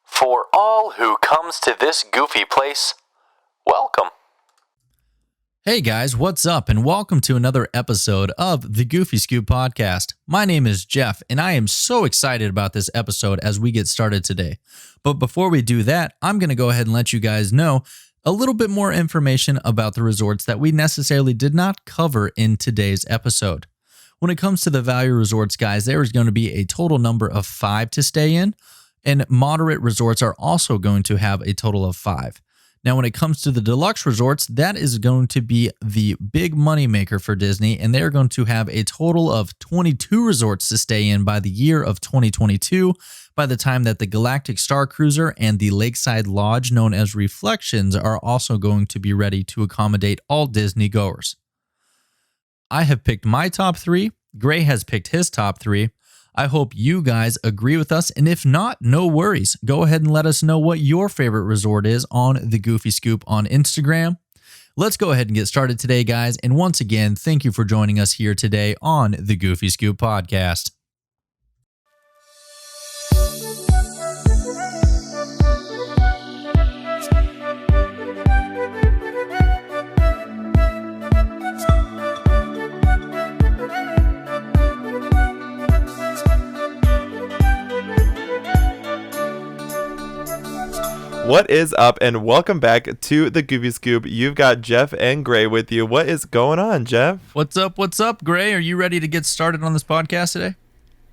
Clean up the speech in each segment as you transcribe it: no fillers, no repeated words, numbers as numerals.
For all who comes to this goofy place, welcome. Hey guys, what's up? And welcome to another episode of the Goofy Scoop podcast. My name is Jeff, and I am so excited about this episode as we get started today. But before we do that, I'm going to go ahead and let you guys know a little bit more information about the resorts that we necessarily did not cover in today's episode. When it comes to the value resorts, guys, there is going to be a total number of 5 to stay in, and moderate resorts are also going to have a total of 5. Now, when it comes to the deluxe resorts, that is going to be the big moneymaker for Disney, and they're going to have a total of 22 resorts to stay in by the year of 2022, by the time that the Galactic Star Cruiser and the Lakeside Lodge, known as Reflections, are also going to be ready to accommodate all Disney goers. I have picked my top 3. Gray has picked his top 3. I hope you guys agree with us, and if not, no worries. Go ahead and let us know what your favorite resort is on the Goofy Scoop on Instagram. Let's go ahead and get started today, guys, and once again, thank you for joining us here today on the Goofy Scoop podcast. What is up, and welcome back to the Goofy Scoop. You've got Jeff and Gray with you. What is going on, Jeff? What's up, Gray? Are you ready to get started on this podcast today?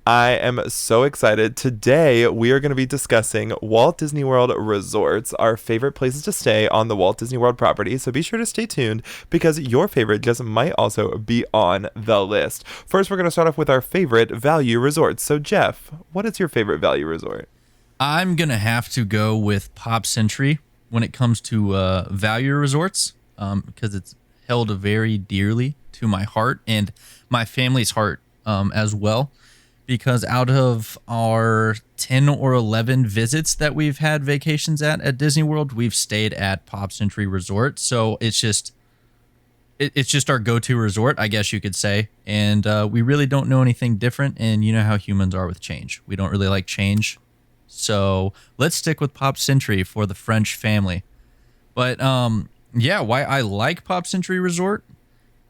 I am so excited. Today, we are going to be discussing Walt Disney World resorts, our favorite places to stay on the Walt Disney World property. So be sure to stay tuned because your favorite just might also be on the list. First, we're going to start off with our favorite value resorts. So, Jeff, what is your favorite value resort? I'm going to have to go with Pop Century when it comes to value resorts because it's held very dearly to my heart and my family's heart as well. Because out of our 10 or 11 visits that we've had vacations at Disney World, we've stayed at Pop Century Resort. So it's just our go-to resort, I guess you could say. And we really don't know anything different. And you know how humans are with change. We don't really like change. So let's stick with Pop Century for the French family. But yeah, why I like Pop Century Resort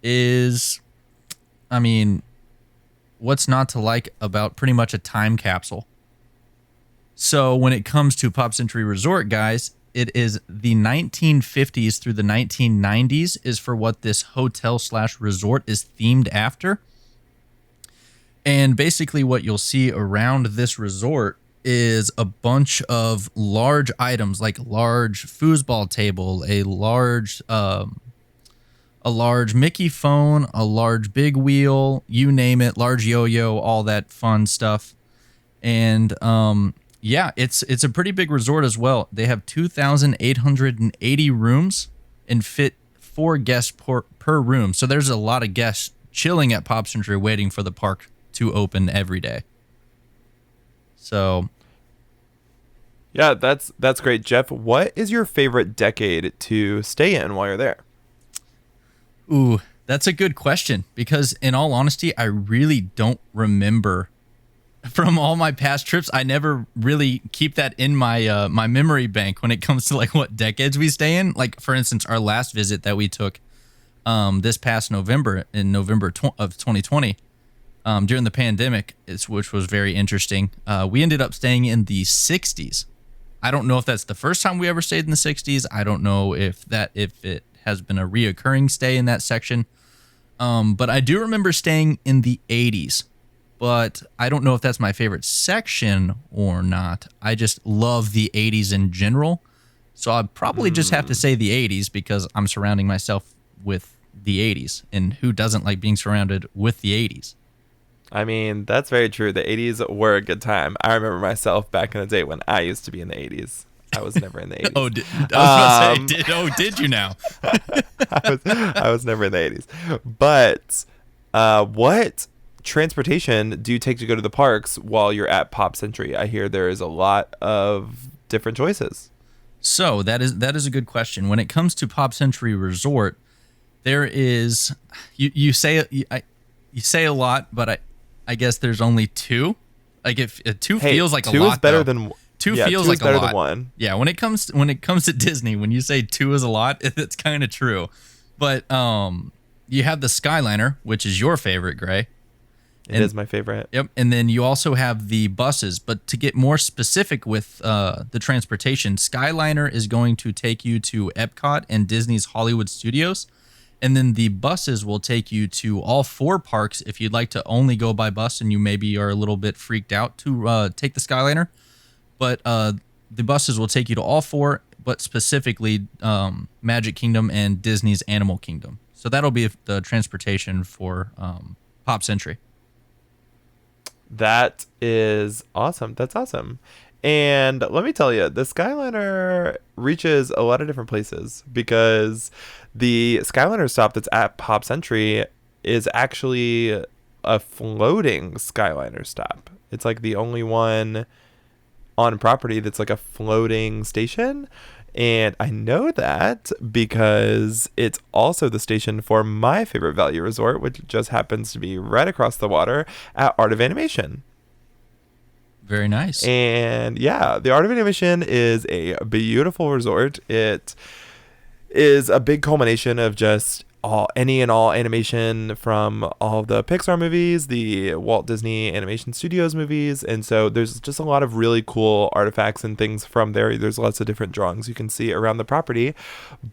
is, I mean, what's not to like about pretty much a time capsule? So when it comes to Pop Century Resort, guys, it is the 1950s through the 1990s is for what this hotel/resort is themed after. And basically what you'll see around this resort is a bunch of large items like large foosball table, a large Mickey phone, a large big wheel, you name it, large yo-yo, all that fun stuff. And yeah, it's a pretty big resort as well. They have 2,880 rooms and fit 4 guests per room. So there's a lot of guests chilling at Pop Century waiting for the park to open every day. So, yeah, that's great. Jeff, what is your favorite decade to stay in while you're there? Ooh, that's a good question because in all honesty, I really don't remember from all my past trips. I never really keep that in my my memory bank when it comes to like what decades we stay in. Like, for instance, our last visit that we took this past November, in November of 2020, during the pandemic, which was very interesting. We ended up staying in the 60s. I don't know if that's the first time we ever stayed in the 60s. I don't know if it has been a reoccurring stay in that section. But I do remember staying in the 80s. But I don't know if that's my favorite section or not. I just love the 80s in general. So I'd probably just have to say the 80s because I'm surrounding myself with the 80s. And who doesn't like being surrounded with the 80s? I mean, that's very true. The 80s were a good time. I remember myself back in the day when I used to be in the 80s. I was never in the 80s. I was about to say, did you now? I was never in the 80s. But what transportation do you take to go to the parks while you're at Pop Century? I hear there is a lot of different choices. So that is a good question. When it comes to Pop Century Resort, there is you say a lot, but I guess there's only 2. Like if 2 feels like a lot. 2 is better though. than Two Yeah, feels two like is better a lot. than one. Yeah, when it comes to Disney, when you say two is a lot, it's kind of true. But you have the Skyliner, which is your favorite, Gray. It is my favorite. Yep. And then you also have the buses. But to get more specific with the transportation, Skyliner is going to take you to Epcot and Disney's Hollywood Studios. And then the buses will take you to all 4 parks if you'd like to only go by bus and you maybe are a little bit freaked out to take the Skyliner. But the buses will take you to all 4, but specifically Magic Kingdom and Disney's Animal Kingdom. So that'll be the transportation for Pop Century. That is awesome. That's awesome. And let me tell you, the Skyliner reaches a lot of different places because the Skyliner stop that's at Pop Century is actually a floating Skyliner stop. It's like the only one on property that's like a floating station. And I know that because it's also the station for my favorite value resort, which just happens to be right across the water at Art of Animation. Very nice. And yeah, the Art of Animation is a beautiful resort. It is a big culmination of just any and all animation from all of the Pixar movies, the Walt Disney Animation Studios movies, and so there's just a lot of really cool artifacts and things from there. There's lots of different drawings you can see around the property,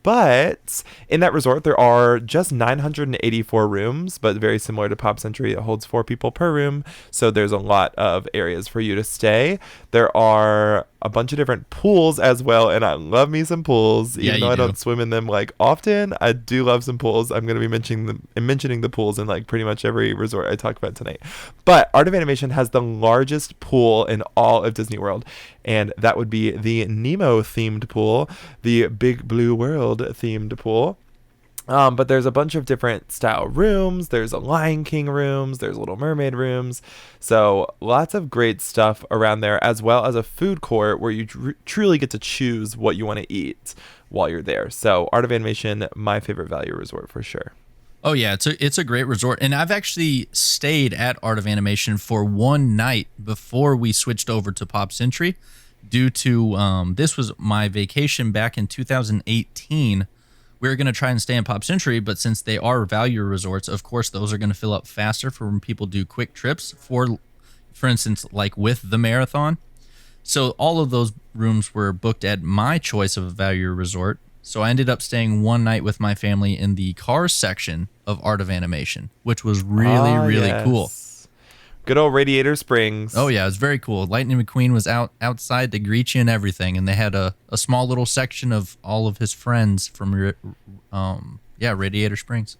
but in that resort there are just 984 rooms, but very similar to Pop Century, it holds 4 people per room, so there's a lot of areas for you to stay. There are a bunch of different pools as well, and I love me some pools. Even though I don't swim in them like often, I do love some pools. I'm going to be mentioning the pools in like pretty much every resort I talk about tonight. But Art of Animation has the largest pool in all of Disney World, and that would be the Nemo themed pool, the Big Blue World themed pool. But there's a bunch of different style rooms. There's a Lion King rooms. There's Little Mermaid rooms. So lots of great stuff around there, as well as a food court where you truly get to choose what you want to eat while you're there. So Art of Animation, my favorite value resort for sure. Oh yeah, it's a great resort, and I've actually stayed at Art of Animation for one night before we switched over to Pop Century, due to this was my vacation back in 2018. We were going to try and stay in Pop Century, but since they are value resorts, of course, those are going to fill up faster for when people do quick trips, for instance, like with the marathon. So all of those rooms were booked at my choice of a value resort. So I ended up staying one night with my family in the Cars section of Art of Animation, which was really cool. Good old Radiator Springs. Oh yeah, it was very cool. Lightning McQueen was outside to greet you and everything, and they had a small little section of all of his friends from Radiator Springs.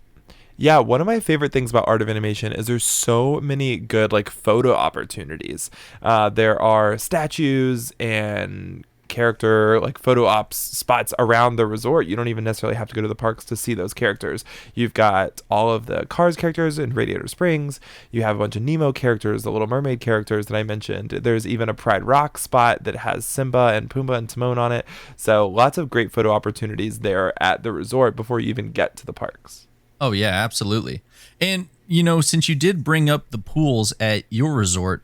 Yeah, one of my favorite things about Art of Animation is there's so many good like photo opportunities. There are statues and character like photo ops spots around the resort. You don't even necessarily have to go to the parks to see those characters. You've got all of the Cars characters in Radiator Springs. You have a bunch of Nemo characters, the Little Mermaid characters that I mentioned. There's even a Pride Rock spot that has Simba and Pumbaa and Timon on it. So lots of great photo opportunities there at the resort before you even get to the parks. Oh yeah, absolutely. And since you did bring up the pools at your resort,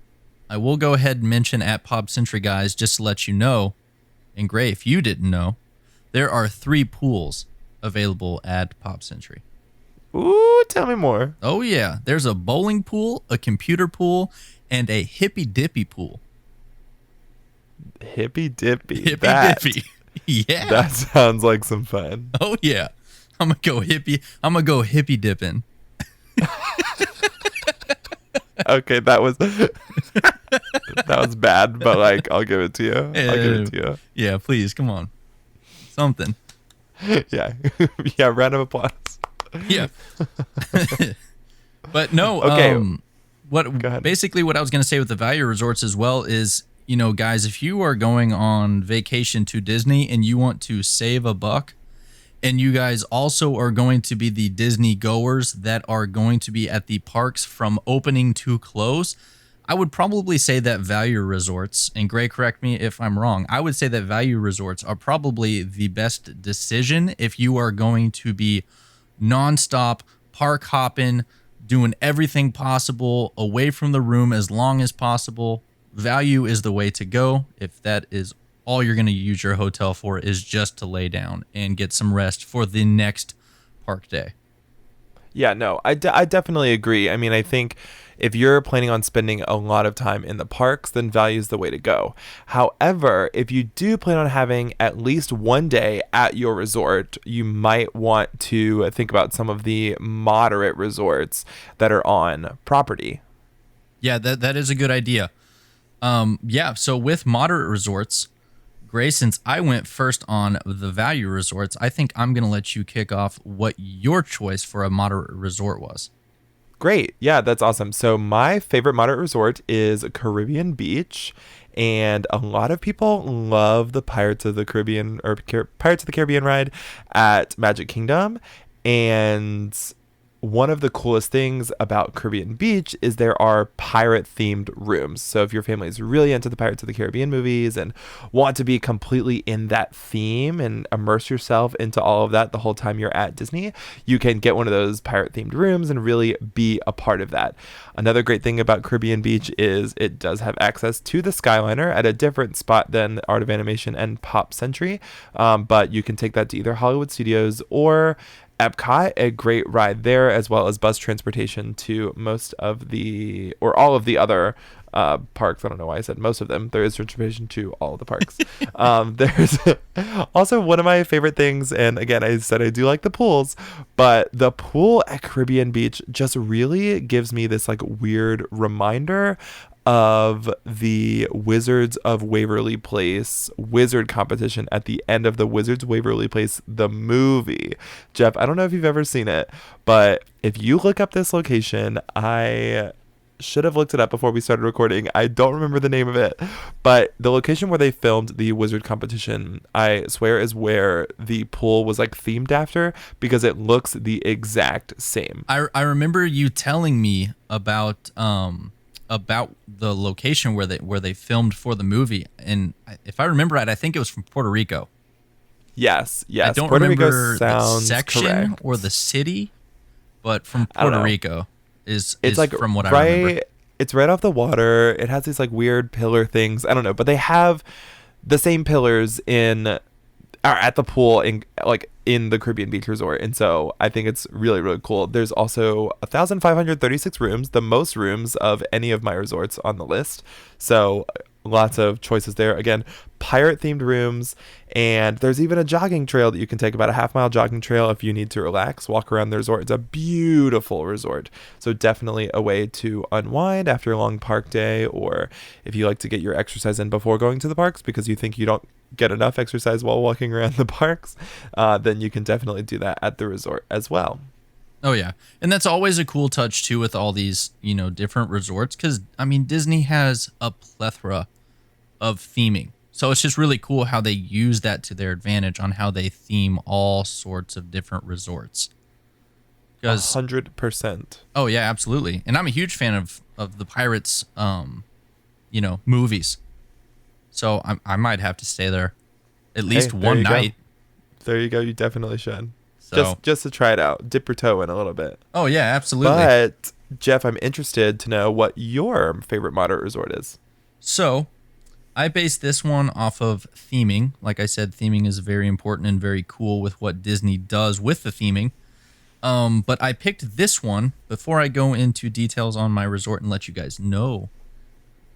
I will go ahead and mention at Pop Century, guys, just to let you know. And Gray, if you didn't know, there are 3 pools available at Pop Century. Ooh, tell me more. Oh yeah, there's a bowling pool, a computer pool, and a hippy dippy pool. Hippy dippy. Dippy. Yeah. That sounds like some fun. Oh yeah. I'm gonna go hippy dipping. Okay, that was bad, but like I'll give it to you. Yeah, please, come on. Something. Yeah. Yeah, round of applause. Yeah. But no, okay. What I was gonna say with the value resorts as well is, guys, if you are going on vacation to Disney and you want to save a buck, and you guys also are going to be the Disney goers that are going to be at the parks from opening to close, I would probably say that value resorts, and Gray, correct me if I'm wrong, I would say that value resorts are probably the best decision if you are going to be nonstop park hopping, doing everything possible away from the room as long as possible. value is the way to go. If that is all you're going to use your hotel for, is just to lay down and get some rest for the next park day. Yeah, no, I definitely agree. I mean, I think if you're planning on spending a lot of time in the parks, then value is the way to go. However, if you do plan on having at least one day at your resort, you might want to think about some of the moderate resorts that are on property. Yeah, that is a good idea. So with moderate resorts, Gray, since I went first on the value resorts, I think I'm going to let you kick off what your choice for a moderate resort was. Great. Yeah, that's awesome. So my favorite moderate resort is Caribbean Beach. And a lot of people love the Pirates of the Caribbean Pirates of the Caribbean ride at Magic Kingdom. And one of the coolest things about Caribbean Beach is there are pirate themed rooms. So if your family is really into the Pirates of the Caribbean movies and want to be completely in that theme and immerse yourself into all of that the whole time you're at Disney, you can get one of those pirate themed rooms and really be a part of that. Another great thing about Caribbean Beach is it does have access to the Skyliner at a different spot than Art of Animation and Pop Century. But you can take that to either Hollywood Studios or Epcot, a great ride there, as well as bus transportation to most of the, or all of the other parks. I don't know why I said most of them. There is transportation to all of the parks. There's also one of my favorite things, and again, I said I do like the pools, but the pool at Caribbean Beach just really gives me this like weird reminder of the Wizards of Waverly Place wizard competition at the end of the Wizards of Waverly Place, the movie. Jeff, I don't know if you've ever seen it, but if you look up this location, I should have looked it up before we started recording. I don't remember the name of it, but the location where they filmed the wizard competition, I swear, is where the pool was like themed after, because it looks the exact same. I remember you telling me about the location where they filmed for the movie, and if I remember right, I think it was from Puerto Rico. Yes. I don't Puerto remember Rico sounds the section correct. Or the city, but from Puerto Rico is like from what right, I remember. It's right off the water. It has these like weird pillar things. I don't know, but they have the same pillars at the pool in the Caribbean Beach Resort. And so I think it's really, really cool. There's also 1,536 rooms, the most rooms of any of my resorts on the list. So lots of choices there. Again, pirate themed rooms, and there's even a jogging trail that you can take, about a half-mile jogging trail if you need to relax, walk around the resort. It's a beautiful resort. So definitely a way to unwind after a long park day, or if you like to get your exercise in before going to the parks because you think you don't get enough exercise while walking around the parks, then you can definitely do that at the resort as well. Oh yeah, and that's always a cool touch too with all these different resorts, because I mean Disney has a plethora of theming, so it's just really cool how they use that to their advantage on how they theme all sorts of different resorts. 100%. Oh yeah, absolutely, and I'm a huge fan of the Pirates, movies. So I might have to stay there at least one night. There you go. You definitely should. So, just to try it out, dip your toe in a little bit. Oh yeah, absolutely. But Jeff, I'm interested to know what your favorite moderate resort is. So I based this one off of theming. Like I said, theming is very important and very cool with what Disney does with the theming. But I picked this one before I go into details on my resort and let you guys know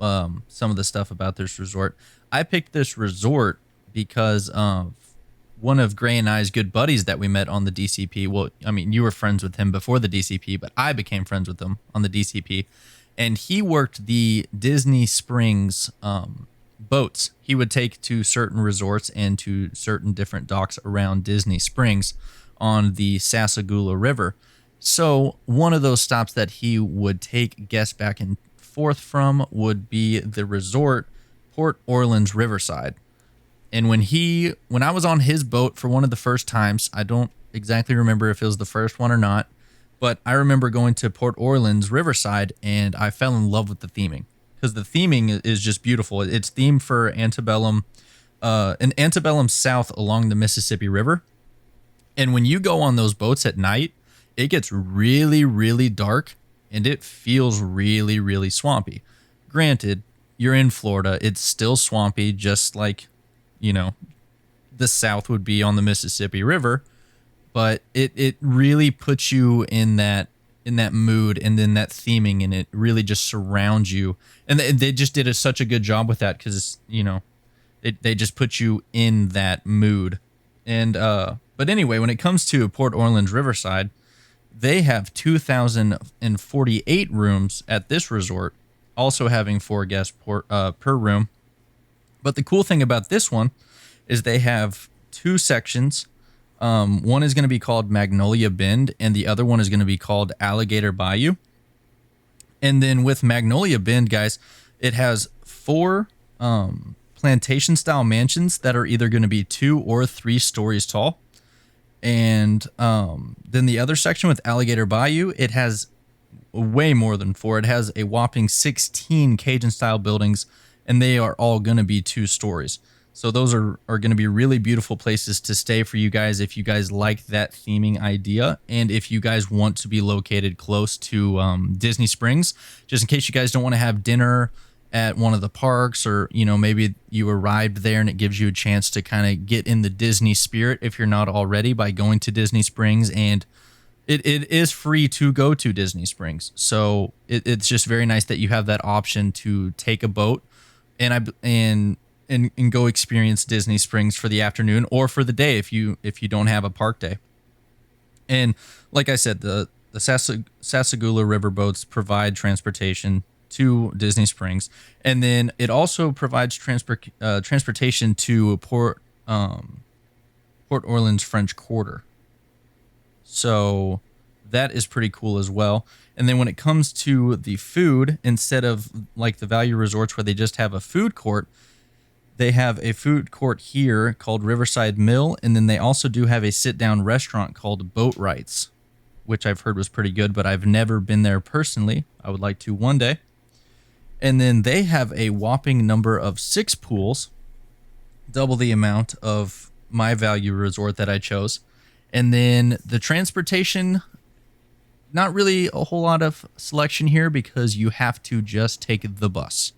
some of the stuff about this resort. I picked this resort because of one of Gray and I's good buddies that we met on the DCP. Well, I mean, you were friends with him before the DCP, but I became friends with him on the DCP. And he worked the Disney Springs boats. He would take to certain resorts and to certain different docks around Disney Springs on the Sassagoula River. So one of those stops that he would take guests back and forth from would be the resort Port Orleans Riverside. And when I was on his boat for one of the first times, I don't exactly remember if it was the first one or not, but I remember going to Port Orleans Riverside and I fell in love with the theming, because the theming is just beautiful. It's themed for antebellum South along the Mississippi River. And when you go on those boats at night, it gets really, really dark and it feels really, really swampy. Granted, you're in Florida. It's still swampy, just like, you know, the South would be on the Mississippi River, but it really puts you in that mood and then that theming, and it really just surrounds you. And they just did such a good job with that because, you know, they just put you in that mood. And but anyway, when it comes to Port Orleans Riverside, they have 2,048 rooms at this resort, also having 4 guests per room. But the cool thing about this one is they have 2 sections. One is going to be called Magnolia Bend, and the other one is going to be called Alligator Bayou. And then with Magnolia Bend, guys, it has 4 plantation-style mansions that are either going to be 2 or 3 stories tall. And then the other section with Alligator Bayou, it has way more than 4. It has a whopping 16 Cajun-style buildings, and they are all going to be 2 stories. So those are going to be really beautiful places to stay for you guys if you guys like that theming idea, and if you guys want to be located close to Disney Springs, just in case you guys don't want to have dinner at one of the parks, or, you know, maybe you arrived there and it gives you a chance to kind of get in the Disney spirit if you're not already by going to Disney Springs. And it is free to go to Disney Springs. So it's just very nice that you have that option to take a boat and go experience Disney Springs for the afternoon or for the day if you don't have a park day. And like I said, the Sassagoula riverboats provide transportation to Disney Springs, and then it also provides transportation to Port Orleans French Quarter. So that is pretty cool as well. And then when it comes to the food, instead of like the value resorts where they just have a food court, they have a food court here called Riverside Mill, and then they also do have a sit-down restaurant called Boatwrights, which I've heard was pretty good, but I've never been there personally. I would like to one day. And then they have a whopping number of 6 pools, double the amount of my value resort that I chose. And then the transportation, not really a whole lot of selection here because you have to just take the bus.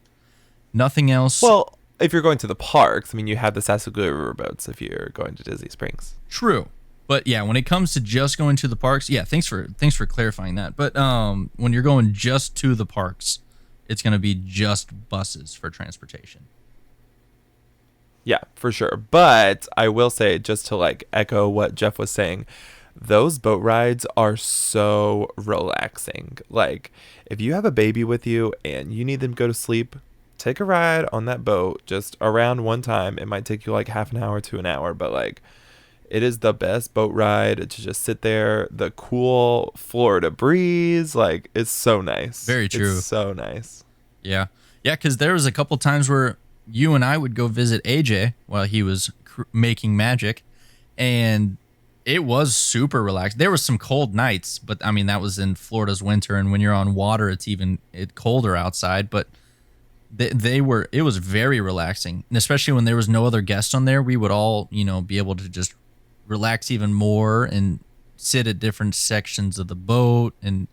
Nothing else. Well, if you're going to the parks, I mean, you have the Sassagoula riverboats if you're going to Disney Springs. True. But yeah, when it comes to just going to the parks, yeah, thanks for clarifying that. But when you're going just to the parks, it's going to be just buses for transportation. Yeah, for sure. But I will say, just to like echo what Jeff was saying, those boat rides are so relaxing. Like, if you have a baby with you and you need them to go to sleep, take a ride on that boat just around one time. It might take you like half an hour to an hour, but like, it is the best boat ride to just sit there. The cool Florida breeze, like, it's so nice. Very true. It's so nice. Yeah. Yeah, because there was a couple times where you and I would go visit AJ while he was making magic, and it was super relaxed. There was some cold nights, but I mean, that was in Florida's winter, and when you're on water, it's colder outside, but it was very relaxing. And especially when there was no other guests on there, we would all, you know, be able to just relax even more and sit at different sections of the boat, and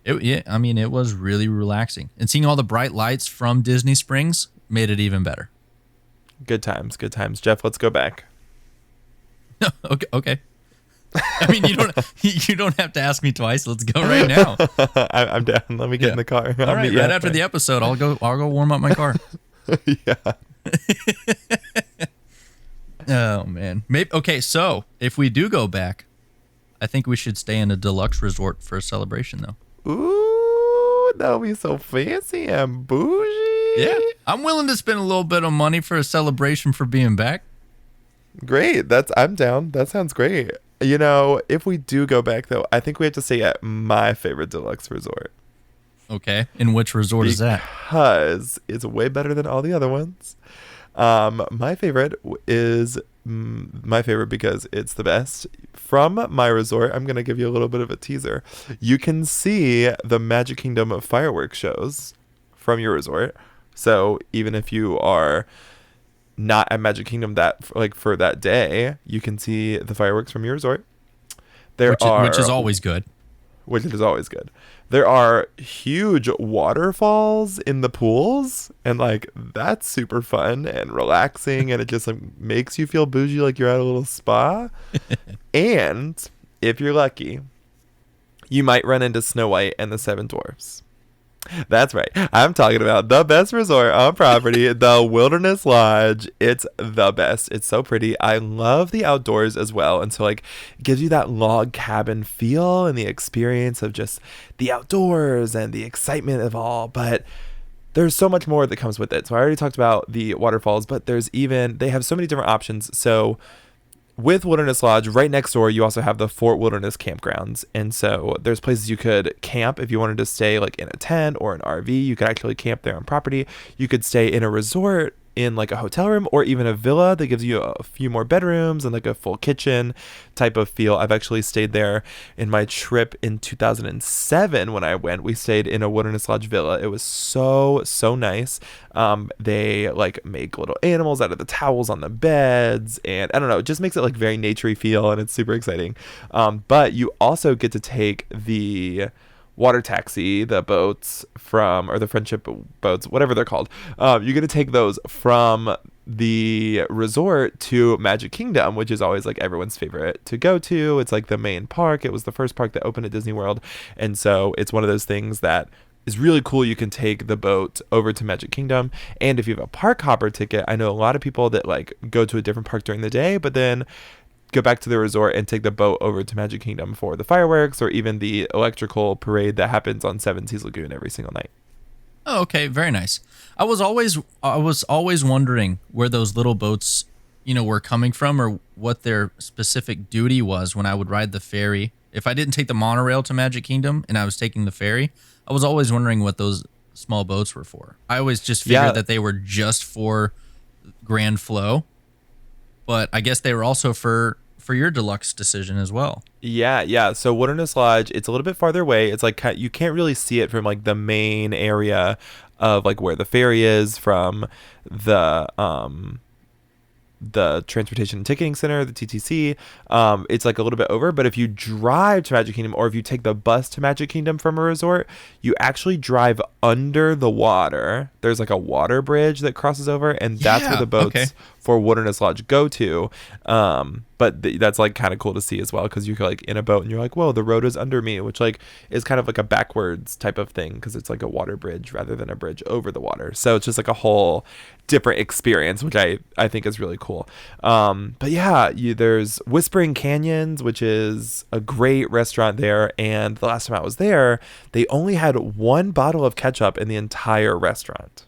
it was really relaxing. And seeing all the bright lights from Disney Springs made it even better. Good times. Jeff, let's go back. Okay. I mean, you don't have to ask me twice. Let's go right now. I'm down. Let me get in the car. All right, right after the episode, I'll go warm up my car. Yeah. Oh man. Maybe okay, so if we do go back, I think we should stay in a deluxe resort for a celebration though. Ooh, that'll be so fancy and bougie. Yeah. I'm willing to spend a little bit of money for a celebration for being back. Great. I'm down. That sounds great. You know, if we do go back though, I think we have to stay at my favorite deluxe resort. Okay. And which resort is that? Because it's way better than all the other ones. My favorite is my favorite because it's the best. From my resort, I'm going to give you a little bit of a teaser. You can see the Magic Kingdom fireworks shows from your resort. So even if you are not at Magic Kingdom for that day, you can see the fireworks from your resort. Which is always good. Which is always good. There are huge waterfalls in the pools, and like that's super fun and relaxing, and it just like makes you feel bougie, like you're at a little spa. And if you're lucky, you might run into Snow White and the Seven Dwarfs. That's right. I'm talking about the best resort on property, the Wilderness Lodge. It's the best. It's so pretty. I love the outdoors as well. And so like it gives you that log cabin feel and the experience of just the outdoors and the excitement of all. But there's so much more that comes with it. So I already talked about the waterfalls, but they have so many different options. So with Wilderness Lodge, right next door, you also have the Fort Wilderness campgrounds. And so there's places you could camp if you wanted to stay like in a tent or an RV. You could actually camp there on property. You could stay in a resort in like a hotel room or even a villa that gives you a few more bedrooms and like a full kitchen type of feel. I've actually stayed there in my trip in 2007 when I went. We stayed in a Wilderness Lodge villa. It was so nice. They like make little animals out of the towels on the beds, and I don't know, it just makes it like very naturey feel, and it's super exciting. But you also get to take the water taxi, the boats or the friendship boats, whatever they're called. You get to take those from the resort to Magic Kingdom, which is always like everyone's favorite to go to. It's like the main park. It was the first park that opened at Disney World. And so it's one of those things that is really cool. You can take the boat over to Magic Kingdom. And if you have a park hopper ticket, I know a lot of people that like go to a different park during the day, but then go back to the resort and take the boat over to Magic Kingdom for the fireworks or even the electrical parade that happens on Seven Seas Lagoon every single night. Oh, okay, very nice. I was always wondering where those little boats, were coming from or what their specific duty was when I would ride the ferry. If I didn't take the monorail to Magic Kingdom and I was taking the ferry, I was always wondering what those small boats were for. I always just figured that they were just for Grand Flow. But I guess they were also for your deluxe decision as well. Yeah. So Wilderness Lodge, it's a little bit farther away. It's like you can't really see it from like the main area of like where the ferry is from the Transportation and Ticketing Center, the TTC. It's like a little bit over, but if you drive to Magic Kingdom or if you take the bus to Magic Kingdom from a resort, you actually drive under the water. There's like a water bridge that crosses over, and that's where the boats for Wilderness Lodge go to. But that's like kind of cool to see as well, because you're like in a boat and you're like, whoa, the road is under me, which like is kind of like a backwards type of thing because it's like a water bridge rather than a bridge over the water. So it's just like a whole different experience, which I think is really cool. But yeah, there's Whispering Canyons, which is a great restaurant there. And the last time I was there, they only had one bottle of ketchup in the entire restaurant.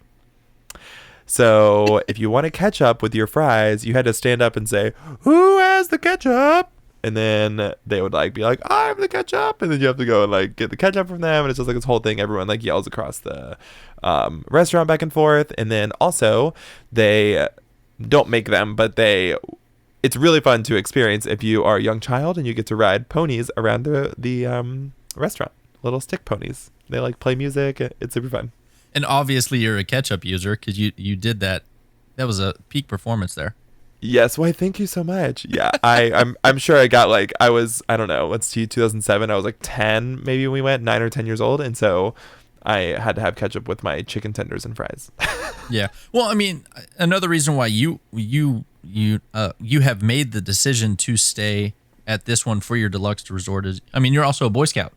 So if you want to ketchup with your fries, you had to stand up and say, "Who has the ketchup?" And then they would like be like, "I have the ketchup," and then you have to go and like get the ketchup from them, and it's just like this whole thing. Everyone like yells across the restaurant back and forth, and then also they don't make them, but it's really fun to experience if you are a young child and you get to ride ponies around the restaurant, little stick ponies. They like play music. It's super fun. And obviously you're a ketchup user because you did that. That was a peak performance there. Yes, why thank you so much. Yeah, I'm sure I got like I don't know, let's see, 2007. I was like 10, maybe when we went 9 or 10 years old, and so I had to have ketchup with my chicken tenders and fries. Yeah. Well, I mean, another reason why you have made the decision to stay at this one for your deluxe resort is, I mean, you're also a Boy Scout,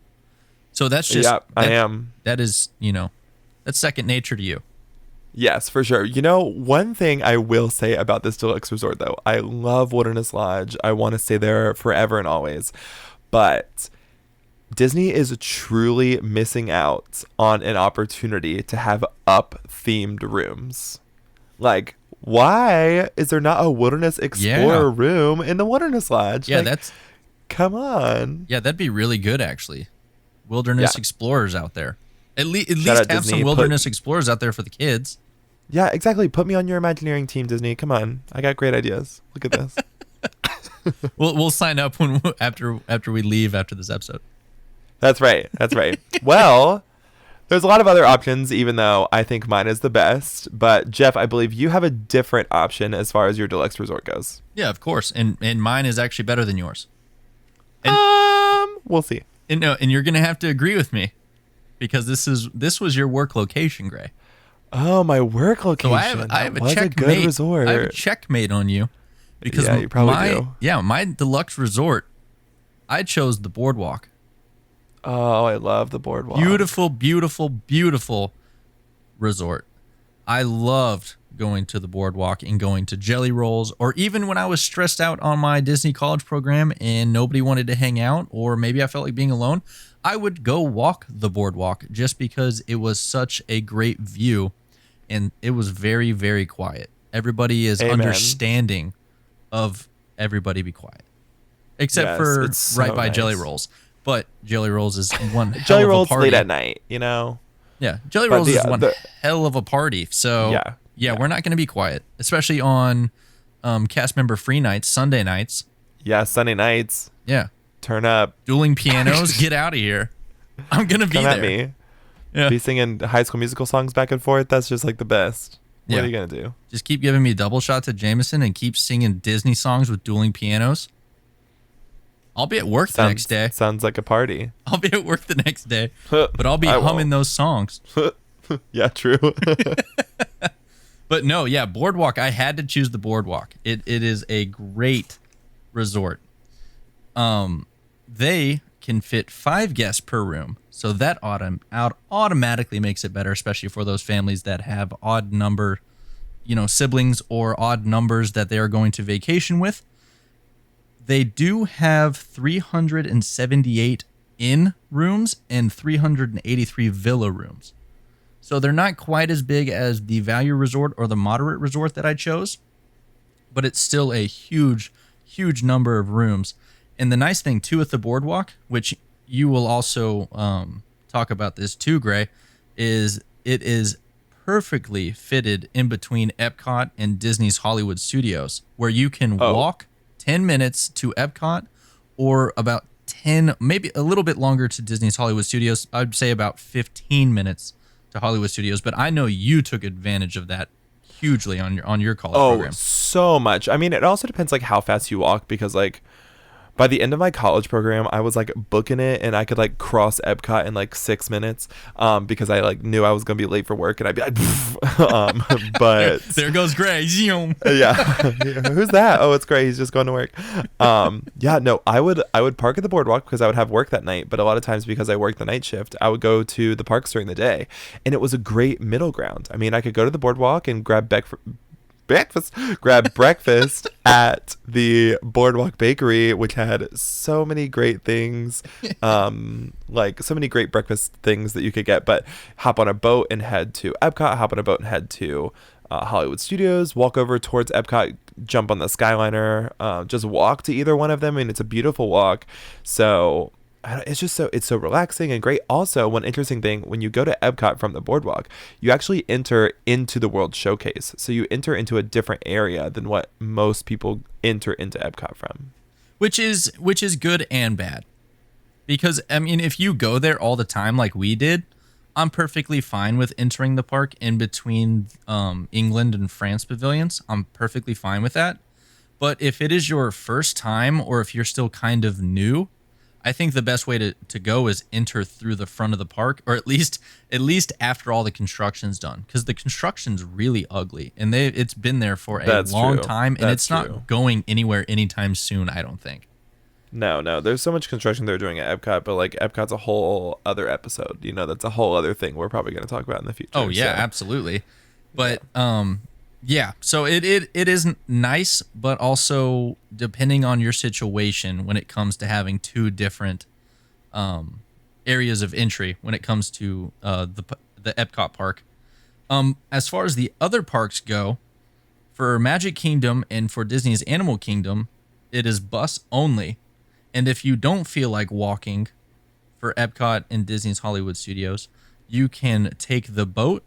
so that's just I am. That is, that's second nature to you. Yes, for sure. One thing I will say about this deluxe resort, though, I love Wilderness Lodge. I want to stay there forever and always. But Disney is truly missing out on an opportunity to have up-themed rooms. Like, why is there not a Wilderness Explorer room in the Wilderness Lodge? Yeah, come on. Yeah, that'd be really good, actually. Wilderness Explorers out there. At least have Disney. some Wilderness Explorers out there for the kids. Yeah, exactly. Put me on your Imagineering team, Disney. Come on. I got great ideas. Look at this. We'll sign up after we leave after this episode. That's right. Well, there's a lot of other options, even though I think mine is the best. But Jeff, I believe you have a different option as far as your deluxe resort goes. Yeah, of course. And mine is actually better than yours. We'll see. And you're going to have to agree with me. because this was your work location, Gray. Oh, my work location. So I have a was checkmate. a good resort. I have a checkmate on you because Yeah, you probably do. my deluxe resort, I chose the Boardwalk. Oh, I love the Boardwalk. Beautiful, beautiful, beautiful resort. I loved going to the Boardwalk and going to Jelly Rolls, or even when I was stressed out on my Disney college program and nobody wanted to hang out, or maybe I felt like being alone, I would go walk the Boardwalk just because it was such a great view and it was very, very quiet. Everybody is Amen. understanding of everybody be quiet. Except Yes, for it's so right by nice. Jelly Rolls. But Jelly Rolls is one hell Jelly of a Rolls party. late at night, you know? Yeah, Jelly But Rolls is one the- hell of a party. So Yeah. we're not going to be quiet, especially on cast member free nights, Sunday nights. Yeah, Sunday nights. Yeah, Turn up. dueling pianos. Get out of here. I'm gonna be Come there. at me. Yeah. Be singing High School Musical songs back and forth. That's just like the best. What Yeah. are you going to do? Just keep giving me double shots of Jameson and keep singing Disney songs with dueling pianos. I'll be at work the next day. Sounds like a party. I'll be at work the next day, but I'll be I humming won't. those songs. Yeah, true. But no, yeah, Boardwalk. I had to choose the Boardwalk. It is a great resort. They can fit 5 guests per room, so that automatically makes it better, especially for those families that have odd number, siblings or odd numbers that they are going to vacation with. They do have 378 inn rooms and 383 villa rooms. So they're not quite as big as the value resort or the moderate resort that I chose, but it's still a huge, huge number of rooms. And the nice thing too with the Boardwalk, which you will also talk about this too, Gray, is it is perfectly fitted in between Epcot and Disney's Hollywood Studios, where you can walk 10 minutes to Epcot or about 10, maybe a little bit longer to Disney's Hollywood Studios. I'd say about 15 minutes to Hollywood Studios, but I know you took advantage of that hugely on your college program. So much. I mean, it also depends like how fast you walk, because like by the end of my college program, I was like booking it and I could like cross Epcot in like 6 minutes because I like knew I was going to be late for work and I'd be like, but there goes Gray. yeah. Who's that? Oh, it's Gray. He's just going to work. Yeah, no, I would park at the Boardwalk because I would have work that night. But a lot of times because I worked the night shift, I would go to the parks during the day, and it was a great middle ground. I mean, I could go to the Boardwalk and grab breakfast at the Boardwalk Bakery, which had so many great things, like so many great breakfast things that you could get. But hop on a boat and head to Epcot, hop on a boat and head to Hollywood Studios, walk over towards Epcot, jump on the Skyliner, just walk to either one of them. I mean, it's a beautiful walk. So it's so relaxing and great. Also, one interesting thing, when you go to Epcot from the Boardwalk, you actually enter into the World Showcase. So you enter into a different area than what most people enter into Epcot from. Which is good and bad. Because, I mean, if you go there all the time like we did, I'm perfectly fine with entering the park in between England and France pavilions. I'm perfectly fine with that. But if it is your first time, or if you're still kind of new, I think the best way to go is enter through the front of the park, or at least after all the construction's done, because the construction's really ugly and it's been there for a long time, and it's not going anywhere anytime soon, I don't think. No, there's so much construction they're doing at Epcot, but like Epcot's a whole other episode. That's a whole other thing we're probably going to talk about in the future. Oh yeah, absolutely. But yeah, so it is nice, but also depending on your situation when it comes to having 2 different areas of entry when it comes to the Epcot park. As far as the other parks go, for Magic Kingdom and for Disney's Animal Kingdom, it is bus only. And if you don't feel like walking for Epcot and Disney's Hollywood Studios, you can take the boat,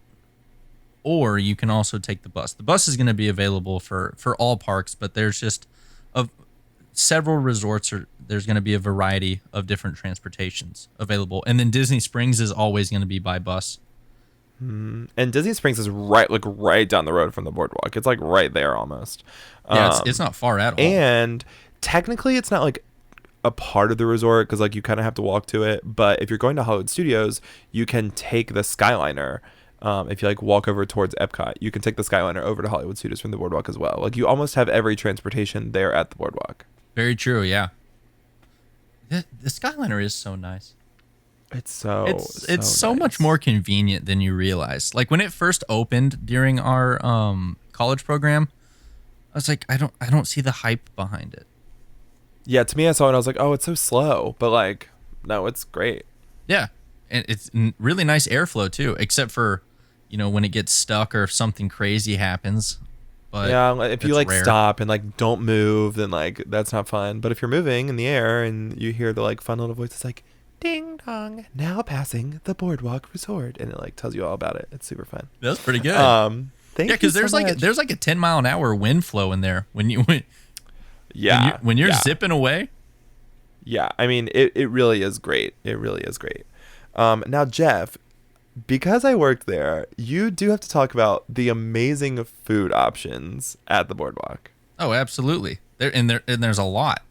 or you can also take the bus. The bus is going to be available for all parks, but there's just several resorts, or there's going to be a variety of different transportations available. And then Disney Springs is always going to be by bus. And Disney Springs is right down the road from the Boardwalk. It's like right there almost. Yeah, it's not far at all. And technically it's not like a part of the resort because like you kind of have to walk to it. But if you're going to Hollywood Studios, you can take the Skyliner. If you like walk over towards Epcot, you can take the Skyliner over to Hollywood Studios from the boardwalk as well. Like you almost have every transportation there at the boardwalk. Very true. Yeah. The Skyliner is so nice. It's so much nice. more convenient than you realize. Like when it first opened during our college program, I was like, I don't see the hype behind it. Yeah, to me, I saw it and I was like, oh, it's so slow. But like, no, it's great. Yeah. And it's really nice airflow too, except for, when it gets stuck or if something crazy happens. But yeah, if you like rare. stop and like don't move, then like that's not fun. But if you're moving in the air and you hear the like fun little voice, it's like, ding dong, now passing the Boardwalk Resort. And it like tells you all about it. It's super fun. That's pretty good. Thank you because so much. there's like a 10-mile-an-hour wind flow in there when you're Yeah. zipping away. Yeah, I mean, it really is great. It really is great. Now, Jeff, because I worked there, you do have to talk about the amazing food options at the boardwalk. Oh, absolutely. There's a lot.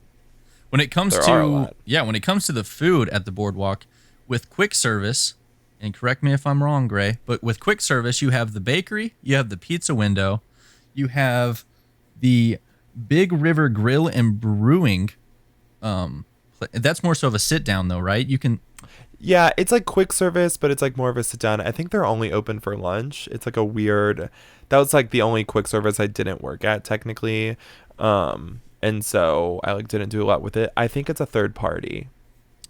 When it comes There are a lot. when it comes to the food at the boardwalk, with quick service, and correct me if I'm wrong, Gray, but with quick service, you have the bakery, you have the pizza window, you have the Big River Grill and Brewing. That's more so of a sit down though, right? You can. Yeah, it's like quick service, but it's like more of a sit down. I think they're only open for lunch. It's like a weird. That was like the only quick service I didn't work at technically, and so I like didn't do a lot with it. I think it's a third party.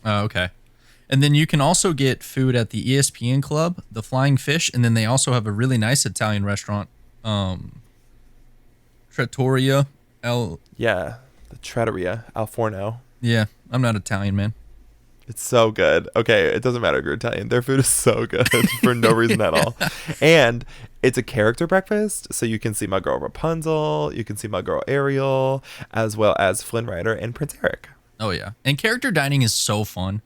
Oh, okay. And then you can also get food at the ESPN Club, the Flying Fish, and then they also have a really nice Italian restaurant, Trattoria Yeah, the Trattoria Al Forno. Yeah, I'm not Italian, man. It's so good. Okay, it doesn't matter if you're Italian. Their food is so good for no reason at all. And it's a character breakfast, so you can see my girl Rapunzel, you can see my girl Ariel, as well as Flynn Rider and Prince Eric. Oh, yeah. And character dining is so fun.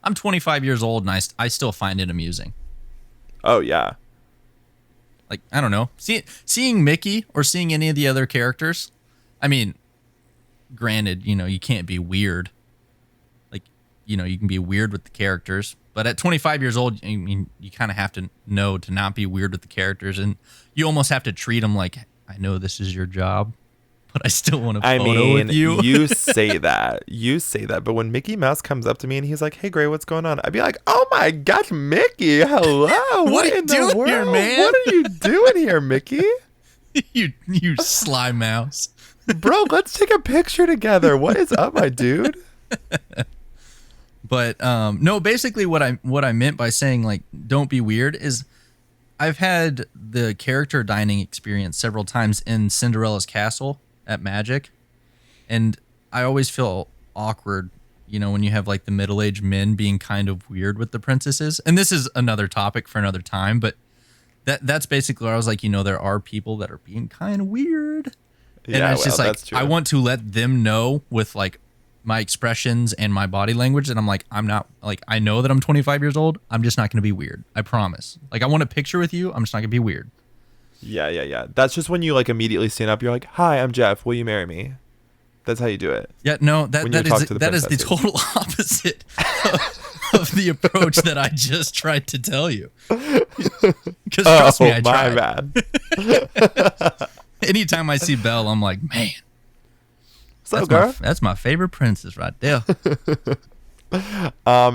I'm 25 years old, and I still find it amusing. Oh, yeah. Like, I don't know. Seeing Mickey or seeing any of the other characters, I mean, granted, you can't be weird. You can be weird with the characters, but at 25 years old, I mean, you kind of have to know to not be weird with the characters, and you almost have to treat them like, I know this is your job, but I still want a photo with you. You say that, but when Mickey Mouse comes up to me and he's like, "Hey, Gray, what's going on?" I'd be like, "Oh my gosh, Mickey, hello! What are you in the doing world? here, man? What are you doing here, Mickey? you sly mouse, Bro, let's take a picture together. What is up, my dude?" But no, basically what I meant by saying like don't be weird is I've had the character dining experience several times in Cinderella's Castle at Magic, and I always feel awkward, when you have like the middle-aged men being kind of weird with the princesses. And this is another topic for another time, but that's basically where I was like, there are people that are being kind of weird. And Yeah, it's just like that's true. I want to let them know with like my expressions and my body language that I'm like, I'm not like, I know that I'm 25 years old. I'm just not going to be weird. I promise. Like, I want a picture with you. I'm just not going to be weird. Yeah. That's just when you like immediately stand up. You're like, "Hi, I'm Jeff. Will you marry me?" That's how you do it. Yeah, no, When you talk to the that is the princesses. total opposite of the approach that I just tried to tell you. Because trust me, I my tried. bad. Anytime I see Belle, I'm like, man, So, girl. that's my favorite princess right there.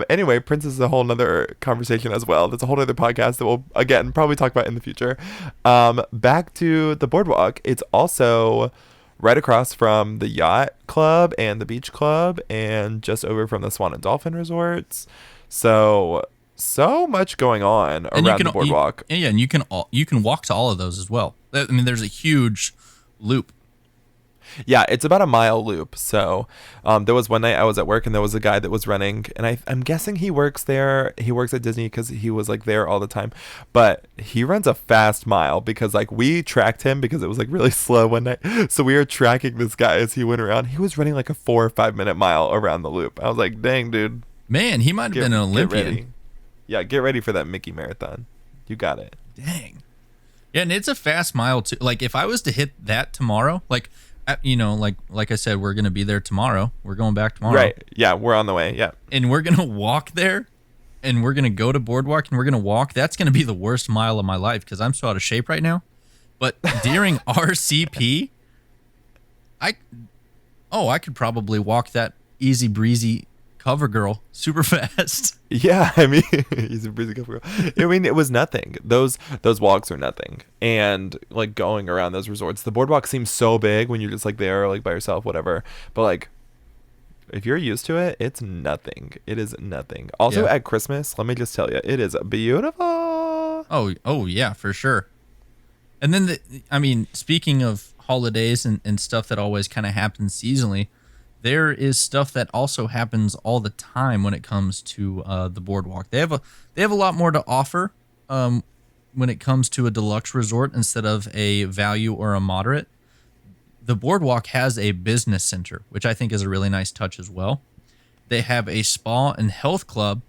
Anyway, Prince is a whole nother conversation as well. That's a whole other podcast that we'll again probably talk about in the future. Back to the boardwalk. It's also right across from the yacht club and the beach club, and just over from the Swan and Dolphin resorts. So much going on around the boardwalk. And you can walk to all of those as well. I mean, there's a huge loop. Yeah, it's about a mile loop. So there was one night I was at work and there was a guy that was running, and I'm guessing he works there. He works at Disney because he was like there all the time. But he runs a fast mile because like we tracked him because it was like really slow one night. So we were tracking this guy as he went around. He was running like a 4 or 5 minute mile around the loop. I was like, dang, dude. Man, he might have been an Olympian. Get ready. Yeah, get ready for that Mickey Marathon. You got it. Dang. Yeah, and it's a fast mile too. Like if I was to hit that tomorrow, like Like I said, we're gonna be there tomorrow. We're going back tomorrow, Right. Yeah, we're on the way. Yeah. and we're gonna walk there, and we're gonna go to Boardwalk, and we're gonna walk. That's gonna be the worst mile of my life because I'm so out of shape right now. But during RCP, I could probably walk that easy breezy cover girl super fast. Yeah, I mean, he's a busy couple. I mean, it was nothing. Those walks are nothing. And like going around those resorts, the boardwalk seems so big when you're just like there, like by yourself, whatever. But like, if you're used to it, it's nothing. It is nothing. Also, Yeah. at Christmas, let me just tell you, it is beautiful. Oh yeah, for sure. And then speaking of holidays and stuff that always kind of happens seasonally, there is stuff that also happens all the time when it comes to the boardwalk. They have a lot more to offer when it comes to a deluxe resort instead of a value or a moderate. The boardwalk has a business center, which I think is a really nice touch as well. They have a spa and health club,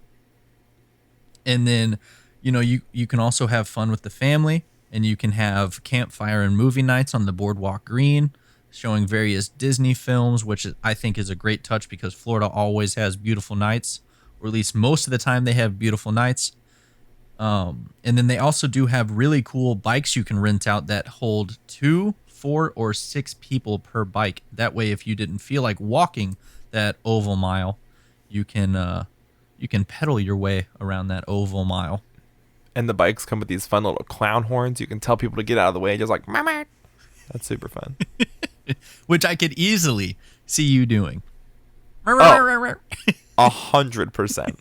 and then you can also have fun with the family, and you can have campfire and movie nights on the boardwalk green, showing various Disney films, which I think is a great touch because Florida always has beautiful nights, or at least most of the time they have beautiful nights. And then they also do have really cool bikes you can rent out that hold 2, 4, or 6 people per bike. That way, if you didn't feel like walking that oval mile, you can pedal your way around that oval mile. And the bikes come with these fun little clown horns. You can tell people to get out of the way, just like, mama. That's super fun. Which I could easily see you doing. Oh. 100%.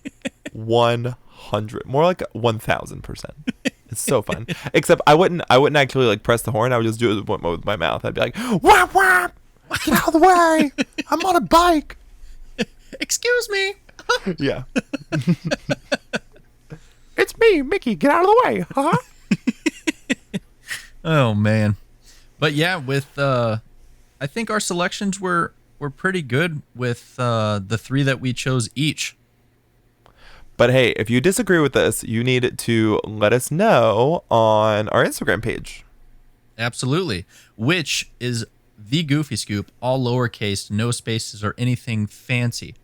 100. More like 1000%. It's so fun. Except I wouldn't actually like press the horn. I would just do it with my mouth. I'd be like, whap whap, get out of the way. I'm on a bike. Excuse me. Yeah. It's me, Mickey. Get out of the way. Huh? Oh man. But yeah, with I think our selections were pretty good with the 3 that we chose each. But hey, if you disagree with this, you need to let us know on our Instagram page. Absolutely. Which is the Goofy Scoop, all lowercase, no spaces or anything fancy.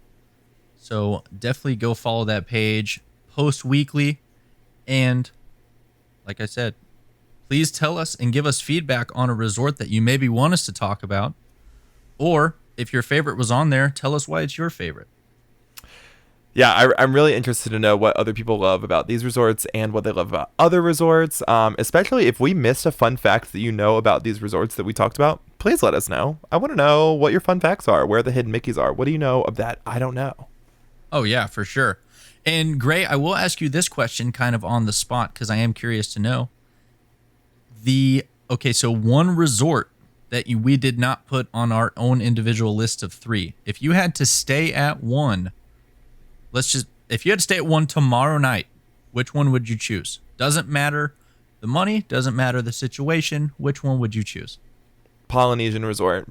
So definitely go follow that page, post weekly, and like I said, please tell us and give us feedback on a resort that you maybe want us to talk about. Or if your favorite was on there, tell us why it's your favorite. Yeah, I'm really interested to know what other people love about these resorts and what they love about other resorts. Especially if we missed a fun fact that you know about these resorts that we talked about, please let us know. I want to know what your fun facts are, where the hidden Mickeys are. What do you know of that? I don't know. Oh, yeah, for sure. And Gray, I will ask you this question kind of on the spot because I am curious to know. So one resort that we did not put on our own individual list of 3. If you had to stay at one, if you had to stay at one tomorrow night, which one would you choose? Doesn't matter the money, doesn't matter the situation. Which one would you choose? Polynesian Resort.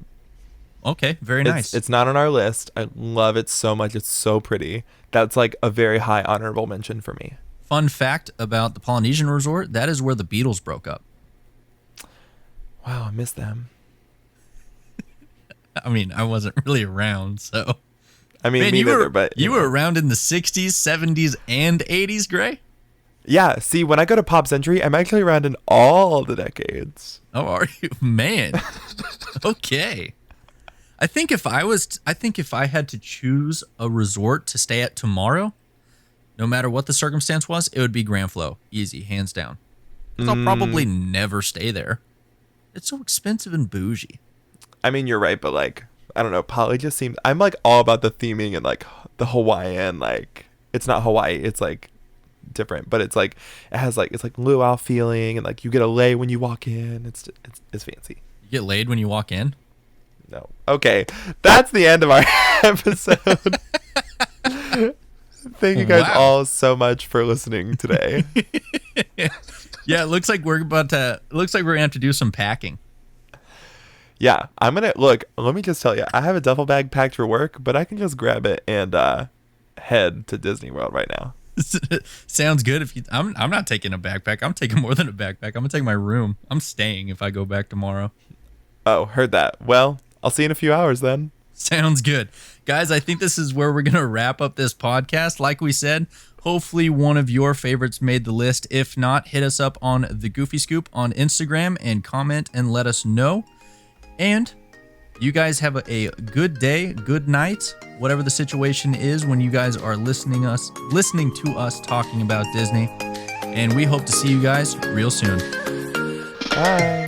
Okay, very nice. It's not on our list. I love it so much. It's so pretty. That's like a very high honorable mention for me. Fun fact about the Polynesian Resort, that is where the Beatles broke up. Wow, I miss them. I mean, I wasn't really around, so. I mean, Man, me neither, but you were around in the 60s, 70s, and 80s, Gray? Yeah, see, when I go to Pop Century, I'm actually around in all the decades. Oh, are you? Man. Okay. I think if I had to choose a resort to stay at tomorrow, no matter what the circumstance was, it would be Grand Flow. Easy, hands down. Because I'll probably never stay there. It's so expensive and bougie. I mean, you're right, but like, I don't know, Poly just seems, I'm like all about the theming and like the Hawaiian, like, it's not Hawaii, it's like different, but it's like, it has like, it's like luau feeling and like you get a lei when you walk in. It's fancy. You get laid when you walk in? No. Okay. That's the end of our episode. Thank you guys all so much for listening today. Yeah, it looks like we're gonna have to do some packing. Yeah, let me just tell you, I have a duffel bag packed for work, but I can just grab it and head to Disney World right now. Sounds good. I'm not taking a backpack. I'm taking more than a backpack. I'm gonna take my room. I'm staying if I go back tomorrow. Oh, heard that. Well, I'll see you in a few hours then. Sounds good. Guys, I think this is where we're going to wrap up this podcast. Like we said, hopefully one of your favorites made the list. If not, hit us up on the Goofy Scoop on Instagram and comment and let us know. And you guys have a good day, good night, whatever the situation is when you guys are listening to us talking about Disney. And we hope to see you guys real soon. Bye.